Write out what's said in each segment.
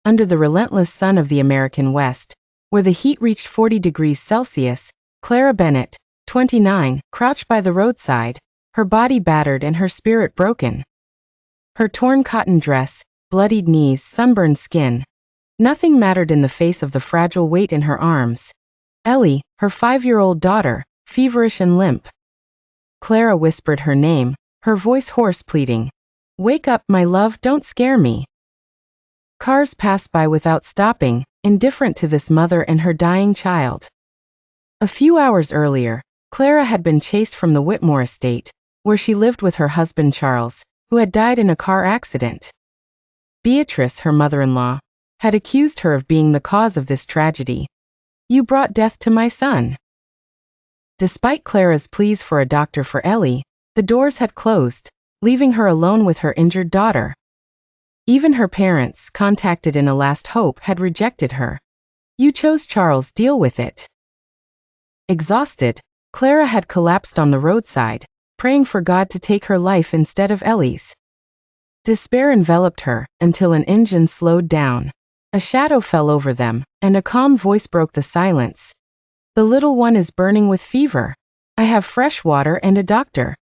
under the relentless sun of the American West, where the heat reached 40 degrees Celsius, Clara Bennett, 29, crouched by the roadside, her body battered and her spirit broken. Her torn cotton dress, bloodied knees, sunburned skin. Nothing mattered in the face of the fragile weight in her arms. Ellie, her 5-year-old daughter, feverish and limp. Clara whispered her name, her voice hoarse, pleading, "Wake up, my love, don't scare me." Cars passed by without stopping, indifferent to this mother and her dying child. A few hours earlier, Clara had been chased from the Whitmore estate, where she lived with her husband Charles, who had died in a car accident. Beatrice, her mother-in-law, had accused her of being the cause of this tragedy. "You brought death to my son." Despite Clara's pleas for a doctor for Ellie, the doors had closed, leaving her alone with her injured daughter. Even her parents, contacted in a last hope, had rejected her. "You chose Charles, deal with it." Exhausted, Clara had collapsed on the roadside, praying for God to take her life instead of Ellie's. Despair enveloped her, until an engine slowed down. A shadow fell over them, and a calm voice broke the silence. "The little one is burning with fever. I have fresh water and a doctor."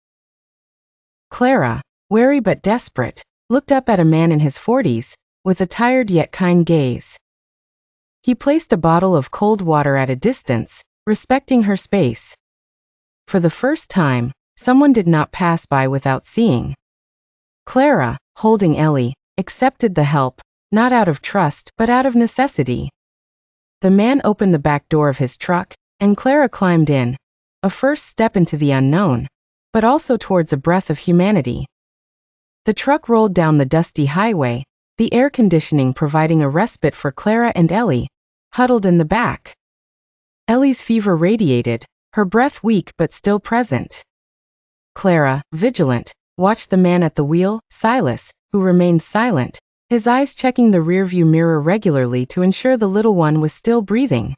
Clara, wary but desperate, looked up at a man in his 40s, with a tired yet kind gaze. He placed a bottle of cold water at a distance, respecting her space. For the first time, someone did not pass by without seeing. Clara, holding Ellie, accepted the help, not out of trust but out of necessity. The man opened the back door of his truck, and Clara climbed in, a first step into the unknown, but also towards a breath of humanity. The truck rolled down the dusty highway, the air conditioning providing a respite for Clara and Ellie, huddled in the back. Ellie's fever radiated, her breath weak but still present. Clara, vigilant, watched the man at the wheel, Silas, who remained silent, his eyes checking the rearview mirror regularly to ensure the little one was still breathing.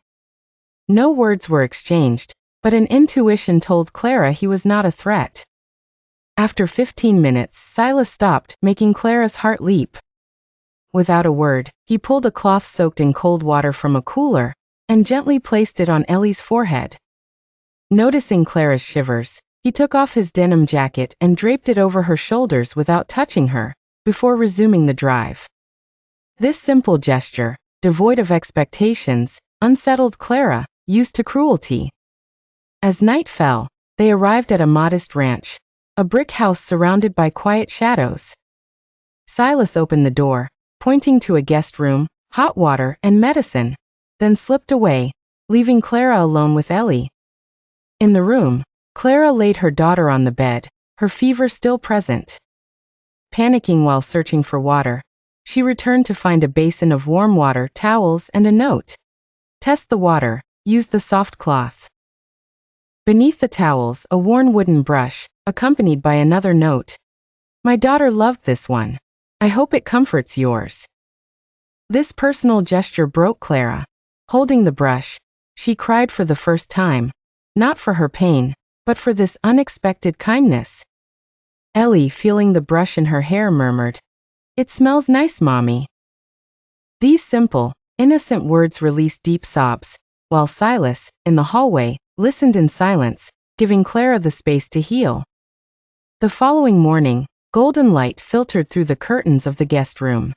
No words were exchanged, but an intuition told Clara he was not a threat. After 15 minutes, Silas stopped, making Clara's heart leap. Without a word, he pulled a cloth soaked in cold water from a cooler, and gently placed it on Ellie's forehead. Noticing Clara's shivers, he took off his denim jacket and draped it over her shoulders without touching her, before resuming the drive. This simple gesture, devoid of expectations, unsettled Clara, used to cruelty. As night fell, they arrived at a modest ranch, a brick house surrounded by quiet shadows. Silas opened the door, pointing to a guest room, hot water, and medicine, then slipped away, leaving Clara alone with Ellie. In the room, Clara laid her daughter on the bed, her fever still present. Panicking while searching for water, she returned to find a basin of warm water, towels, and a note. "Test the water, use the soft cloth." Beneath the towels, a worn wooden brush, accompanied by another note. "My daughter loved this one. I hope it comforts yours." This personal gesture broke Clara. Holding the brush, she cried for the first time, not for her pain, but for this unexpected kindness. Ellie, feeling the brush in her hair, murmured, "It smells nice, Mommy." These simple, innocent words released deep sobs, while Silas, in the hallway, listened in silence, giving Clara the space to heal. The following morning, golden light filtered through the curtains of the guest room.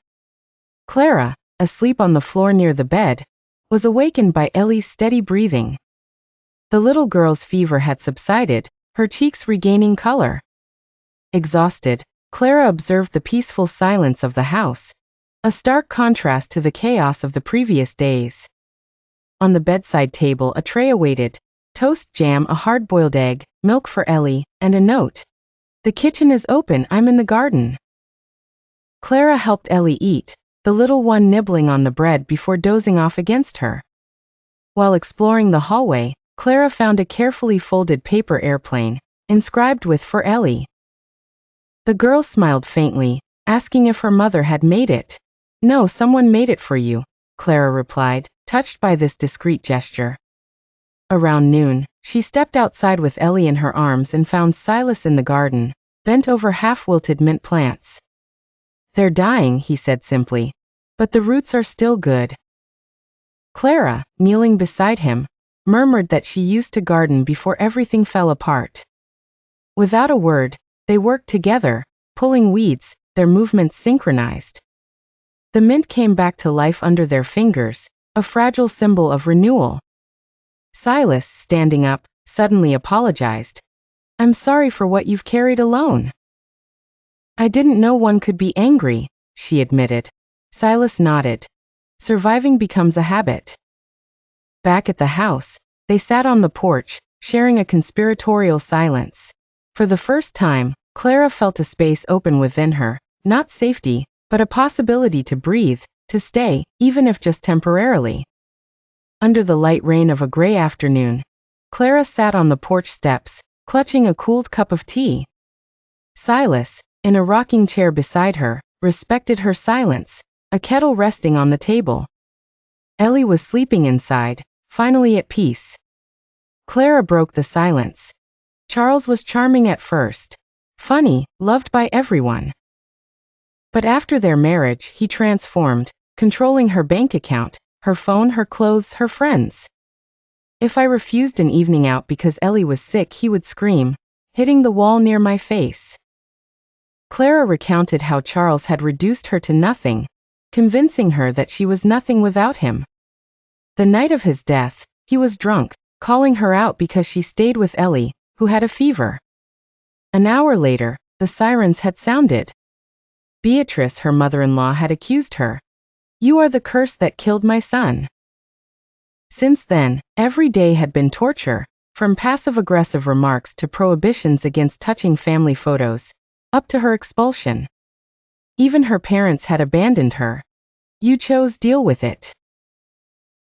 Clara, asleep on the floor near the bed, was awakened by Ellie's steady breathing. The little girl's fever had subsided, her cheeks regaining color. Exhausted, Clara observed the peaceful silence of the house, a stark contrast to the chaos of the previous days. On the bedside table a tray awaited, toast, jam, a hard-boiled egg, milk for Ellie, and a note. "The kitchen is open, I'm in the garden." Clara helped Ellie eat, the little one nibbling on the bread before dozing off against her. While exploring the hallway, Clara found a carefully folded paper airplane, inscribed with "For Ellie." The girl smiled faintly, asking if her mother had made it. "No, someone made it for you," Clara replied, touched by this discreet gesture. Around noon, she stepped outside with Ellie in her arms and found Silas in the garden, bent over half-wilted mint plants. "They're dying," he said simply. but the roots are still good. Clara, kneeling beside him, murmured that she used to garden before everything fell apart. Without a word, they worked together, pulling weeds, their movements synchronized. The mint came back to life under their fingers, a fragile symbol of renewal. Silas, standing up, suddenly apologized. "I'm sorry for what you've carried alone." "I didn't know one could be angry," she admitted. Silas nodded. Surviving becomes a habit. Back at the house, they sat on the porch, sharing a conspiratorial silence. For the first time, Clara felt a space open within her, not safety, but a possibility to breathe, to stay, even if just temporarily. Under the light rain of a gray afternoon, Clara sat on the porch steps, clutching a cooled cup of tea. Silas, in a rocking chair beside her, respected her silence, a kettle resting on the table. Ellie was sleeping inside, finally at peace. Clara broke the silence. Charles was charming at first. Funny, loved by everyone. But after their marriage, he transformed, controlling her bank account, her phone, her clothes, her friends. If I refused an evening out because Ellie was sick, he would scream, hitting the wall near my face. Clara recounted how Charles had reduced her to nothing, convincing her that she was nothing without him. The night of his death, he was drunk, calling her out because she stayed with Ellie, who had a fever. An hour later, the sirens had sounded. Beatrice, her mother-in-law, had accused her. "You are the curse that killed my son." Since then, every day had been torture, from passive-aggressive remarks to prohibitions against touching family photos, up to her expulsion. Even her parents had abandoned her. "You chose, deal with it."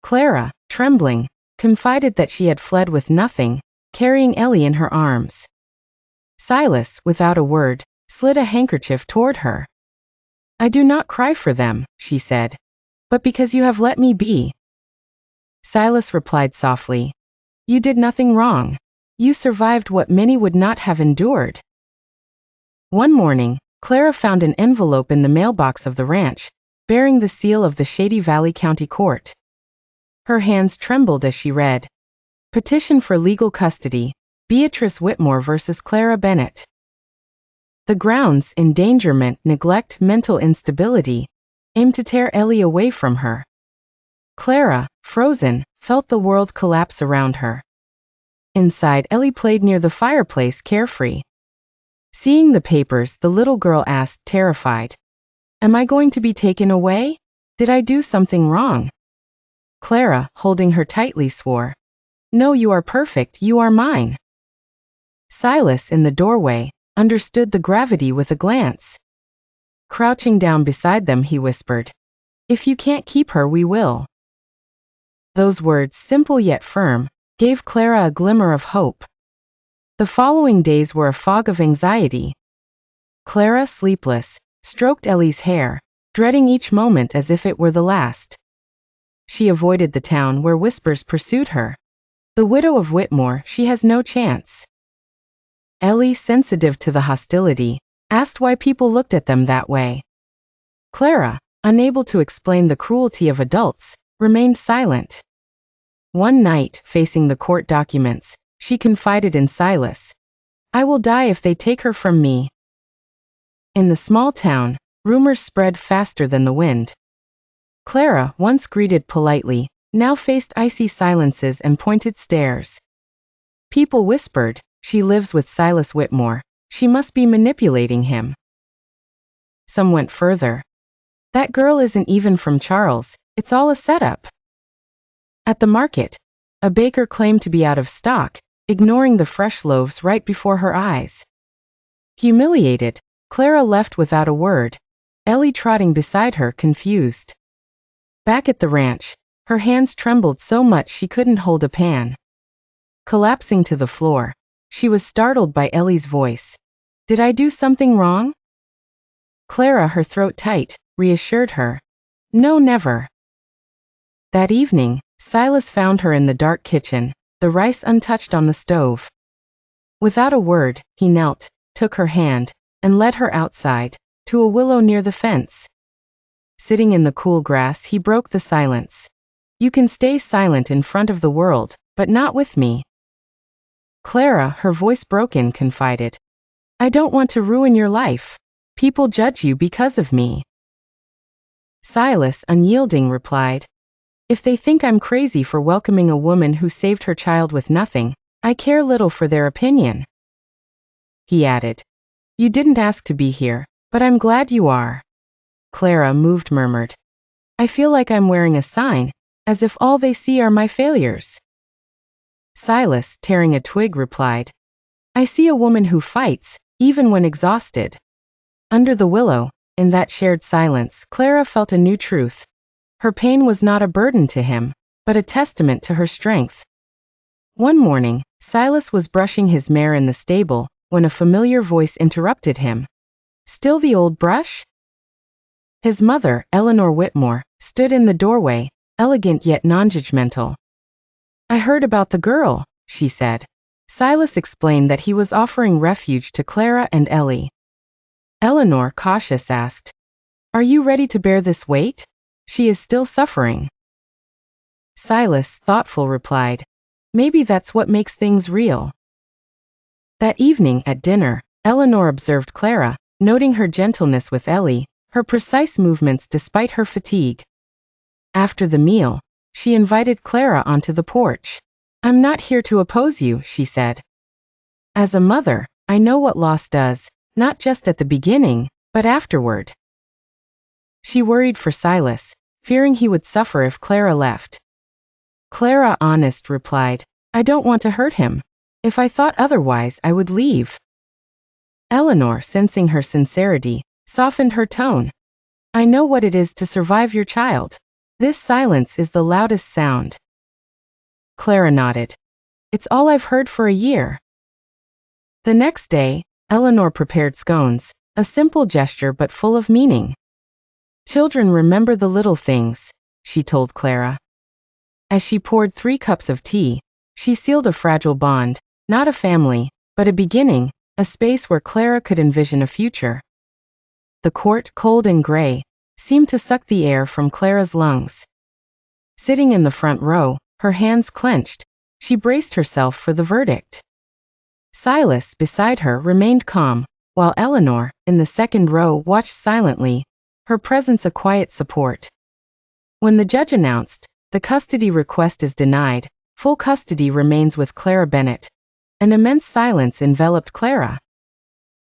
Clara, trembling, confided that she had fled with nothing, carrying Ellie in her arms. Silas, without a word, slid a handkerchief toward her. "I do not cry for them," she said, "but because you have let me be." Silas replied softly, "You did nothing wrong. You survived what many would not have endured." One morning, Clara found an envelope in the mailbox of the ranch, bearing the seal of the Shady Valley County Court. Her hands trembled as she read, "Petition for legal custody, Beatrice Whitmore versus Clara Bennett." The grounds: endangerment, neglect, mental instability, aimed to tear Ellie away from her. Clara, frozen, felt the world collapse around her. Inside, Ellie played near the fireplace, carefree. Seeing the papers, the little girl asked, terrified, "Am I going to be taken away? Did I do something wrong?" Clara, holding her tightly, swore, "No, you are perfect, you are mine." Silas, in the doorway, understood the gravity with a glance. Crouching down beside them, he whispered, "If you can't keep her, we will." Those words, simple yet firm, gave Clara a glimmer of hope. The following days were a fog of anxiety. Clara, sleepless, stroked Ellie's hair, dreading each moment as if it were the last. She avoided the town where whispers pursued her. "The widow of Whitmore, she has no chance." Ellie, sensitive to the hostility, asked why people looked at them that way. Clara, unable to explain the cruelty of adults, remained silent. One night, facing the court documents, she confided in Silas, "I will die if they take her from me." In the small town, rumors spread faster than the wind. Clara, once greeted politely, now faced icy silences and pointed stares. People whispered, "She lives with Silas Whitmore. She must be manipulating him." Some went further. "That girl isn't even from Charles, it's all a setup." At the market, a baker claimed to be out of stock, ignoring the fresh loaves right before her eyes. Humiliated, Clara left without a word, Ellie trotting beside her, confused. Back at the ranch, her hands trembled so much she couldn't hold a pan. Collapsing to the floor, she was startled by Ellie's voice. "Did I do something wrong?" Clara, her throat tight, reassured her, "No, never." That evening, Silas found her in the dark kitchen, the rice untouched on the stove. Without a word, he knelt, took her hand, and led her outside, to a willow near the fence. Sitting in the cool grass, he broke the silence. You can stay silent in front of the world, but not with me. Clara, her voice broken, confided. I don't want to ruin your life. People judge you because of me. Silas, unyielding, replied. If they think I'm crazy for welcoming a woman who saved her child with nothing, I care little for their opinion. He added. You didn't ask to be here, but I'm glad you are. Clara, moved, murmured. I feel like I'm wearing a sign, as if all they see are my failures. Silas, tearing a twig, replied. I see a woman who fights, even when exhausted. Under the willow, in that shared silence, Clara felt a new truth. Her pain was not a burden to him, but a testament to her strength. One morning, Silas was brushing his mare in the stable, when a familiar voice interrupted him. Still the old brush? His mother, Eleanor Whitmore, stood in the doorway, elegant yet non-judgmental. I heard about the girl, she said. Silas explained that he was offering refuge to Clara and Ellie. Eleanor, cautious, asked, Are you ready to bear this weight? She is still suffering. Silas, thoughtful, replied, Maybe that's what makes things real. That evening at dinner, Eleanor observed Clara, noting her gentleness with Ellie, her precise movements despite her fatigue. After the meal, she invited Clara onto the porch. I'm not here to oppose you, she said. As a mother, I know what loss does, not just at the beginning, but afterward. She worried for Silas, fearing he would suffer if Clara left. Clara, honest, replied, I don't want to hurt him. If I thought otherwise, I would leave. Eleanor, sensing her sincerity, softened her tone. I know what it is to survive your child. This silence is the loudest sound. Clara nodded. It's all I've heard for a year. The next day, Eleanor prepared scones, a simple gesture but full of meaning. Children remember the little things, she told Clara. As she poured 3 cups of tea, she sealed a fragile bond, not a family, but a beginning, a space where Clara could envision a future. The court, cold and gray, seemed to suck the air from Clara's lungs. Sitting in the front row, her hands clenched, she braced herself for the verdict. Silas, beside her, remained calm, while Eleanor, in the second row, watched silently, her presence a quiet support. When the judge announced, the custody request is denied, full custody remains with Clara Bennett. An immense silence enveloped Clara.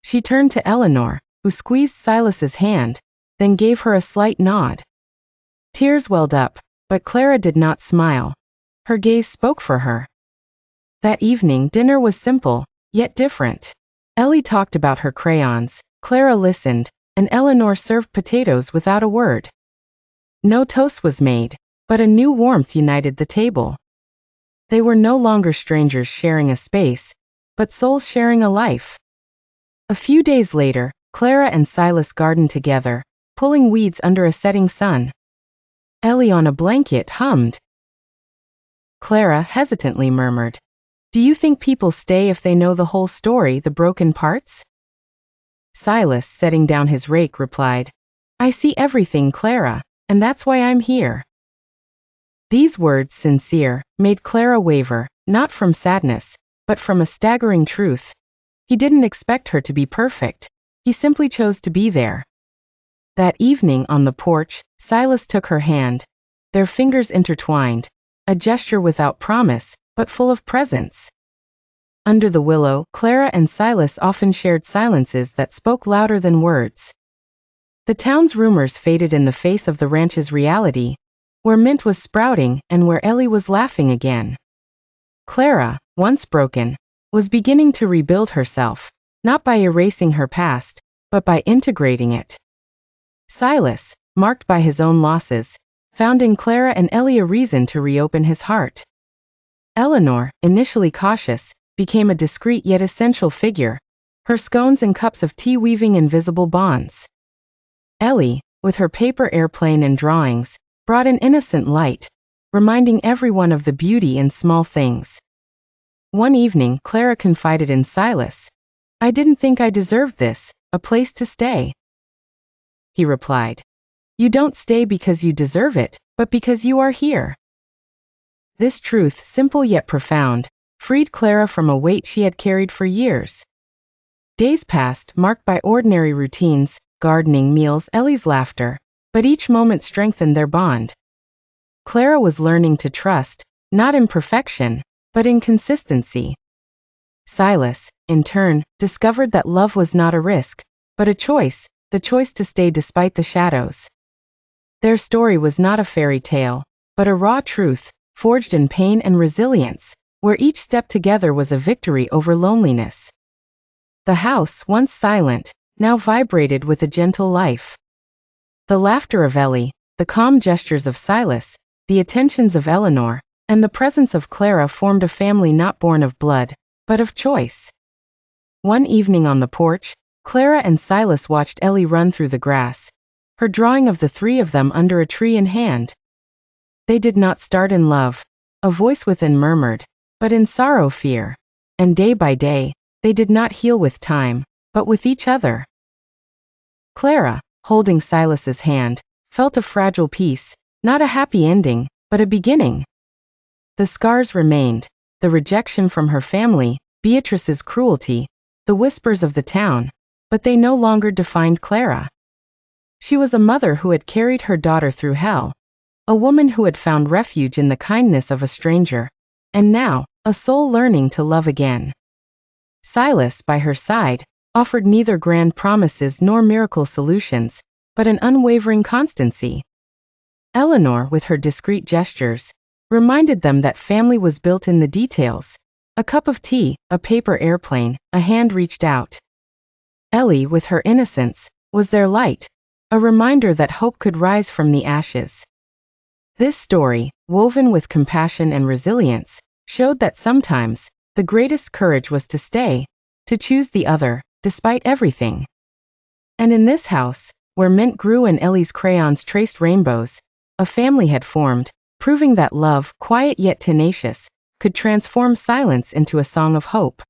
She turned to Eleanor, who squeezed Silas's hand, then gave her a slight nod. Tears welled up, but Clara did not smile. Her gaze spoke for her. That evening, dinner was simple, yet different. Ellie talked about her crayons, Clara listened, and Eleanor served potatoes without a word. No toast was made, but a new warmth united the table. They were no longer strangers sharing a space, but souls sharing a life. A few days later, Clara and Silas gardened together, pulling weeds under a setting sun. Ellie on a blanket hummed. Clara hesitantly murmured, Do you think people stay if they know the whole story, the broken parts? Silas, setting down his rake, replied, I see everything, Clara, and that's why I'm here. These words, sincere, made Clara waver, not from sadness, but from a staggering truth. He didn't expect her to be perfect. He simply chose to be there. That evening on the porch, Silas took her hand. Their fingers intertwined, a gesture without promise, but full of presence. Under the willow, Clara and Silas often shared silences that spoke louder than words. The town's rumors faded in the face of the ranch's reality, where mint was sprouting and where Ellie was laughing again. Clara, once broken, was beginning to rebuild herself, not by erasing her past, but by integrating it. Silas, marked by his own losses, found in Clara and Ellie a reason to reopen his heart. Eleanor, initially cautious, became a discreet yet essential figure, her scones and cups of tea weaving invisible bonds. Ellie, with her paper airplane and drawings, brought an innocent light, reminding everyone of the beauty in small things. One evening, Clara confided in Silas, I didn't think I deserved this, a place to stay. He replied, You don't stay because you deserve it, but because you are here. This truth, simple yet profound, freed Clara from a weight she had carried for years. Days passed, marked by ordinary routines, gardening, meals, Ellie's laughter, but each moment strengthened their bond. Clara was learning to trust, not in perfection, but in consistency. Silas, in turn, discovered that love was not a risk, but a choice, the choice to stay despite the shadows. Their story was not a fairy tale, but a raw truth, forged in pain and resilience, where each step together was a victory over loneliness. The house, once silent, now vibrated with a gentle life. The laughter of Ellie, the calm gestures of Silas, the attentions of Eleanor, and the presence of Clara formed a family not born of blood, but of choice. One evening on the porch, Clara and Silas watched Ellie run through the grass, her drawing of the three of them under a tree in hand. They did not start in love, a voice within murmured, but in sorrow, fear. And day by day, they did not heal with time, but with each other. Clara, holding Silas's hand, felt a fragile peace, not a happy ending, but a beginning. The scars remained, the rejection from her family, Beatrice's cruelty, the whispers of the town, but they no longer defined Clara. She was a mother who had carried her daughter through hell, a woman who had found refuge in the kindness of a stranger, and now, a soul learning to love again. Silas, by her side, offered neither grand promises nor miracle solutions, but an unwavering constancy. Eleanor, with her discreet gestures, reminded them that family was built in the details. A cup of tea, a paper airplane, a hand reached out. Ellie, with her innocence, was their light, a reminder that hope could rise from the ashes. This story, woven with compassion and resilience, showed that sometimes, the greatest courage was to stay, to choose the other, despite everything. And in this house, where mint grew and Ellie's crayons traced rainbows, a family had formed, proving that love, quiet yet tenacious, could transform silence into a song of hope.